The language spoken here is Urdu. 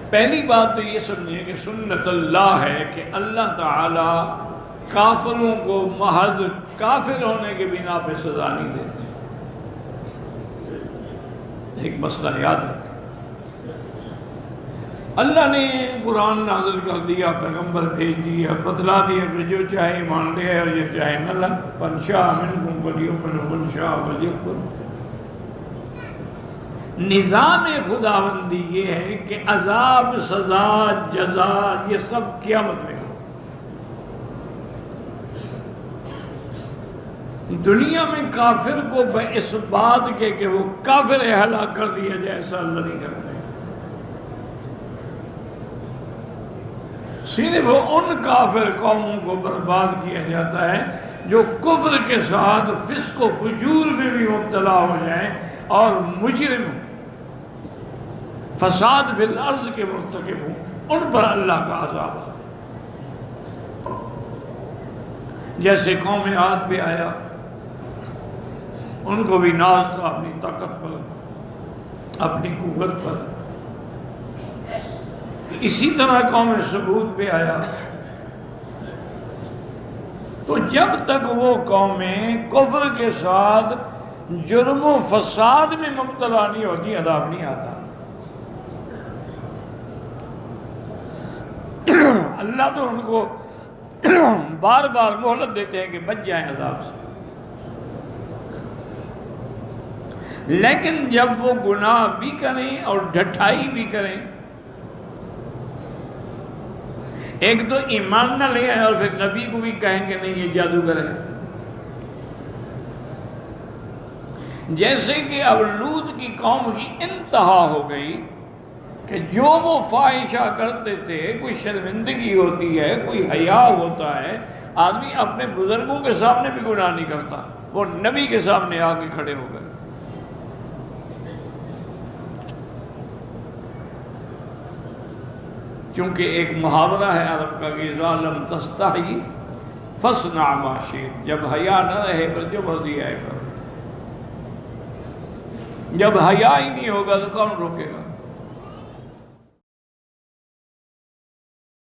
پہلی بات تو یہ سمجھیں کہ سنت اللہ ہے کہ اللہ تعالی کافروں کو محض کافر ہونے کے بنا پہ سزا نہیں دیتے۔ ایک مسئلہ یاد رکھیں، اللہ نے قرآن نازل کر دیا، پیغمبر بھیج دیا، بتلا دیا کہ جو چاہے مان لے اور جو چاہے نہ لے، من شاء منکم فلیؤمن ومن شاء فلیکفر۔ نظام خداوندی یہ ہے کہ عذاب، سزا، جزا یہ سب قیامت میں ہو۔ دنیا میں کافر کو اس بات کے کہ وہ کافر ہلاک کر دیا جائے ایسا اللہ نہیں کرتے، صرف ان کافر قوموں کو برباد کیا جاتا ہے جو کفر کے ساتھ فسق و فجور میں بھی مبتلا ہو جائیں اور مجرم فساد فی الارض کے مرتکب ہوں، ان پر اللہ کا عذاب ہے۔ جیسے قوم عاد پہ آیا، ان کو بھی ناز تھا اپنی طاقت پر، اپنی قوت پر۔ اسی طرح قوم ثمود پہ آیا، تو جب تک وہ قومیں کفر کے ساتھ جرم و فساد میں مبتلا نہیں ہوتی عذاب نہیں آتا۔ اللہ تو ان کو بار بار مہلت دیتے ہیں کہ بچ جائیں عذاب سے، لیکن جب وہ گناہ بھی کریں اور ڈھٹائی بھی کریں، ایک تو ایمان نہ لے آئے اور پھر نبی کو بھی کہیں کہ نہیں یہ جادوگر ہے۔ جیسے کہ اب لوط کی قوم کی انتہا ہو گئی کہ جو وہ فاحشہ کرتے تھے، کوئی شرمندگی ہوتی ہے، کوئی حیا ہوتا ہے، آدمی اپنے بزرگوں کے سامنے بھی گناہ نہیں کرتا، وہ نبی کے سامنے آ کے کھڑے ہو گئے۔ چونکہ ایک محاورہ ہے عرب کا کہ اذا لم تستحی فاصنع ما شئت، جب حیا نہ رہے پر جو مرضی ہے کرو۔ جب حیا ہی نہیں ہوگا تو کون روکے گا؟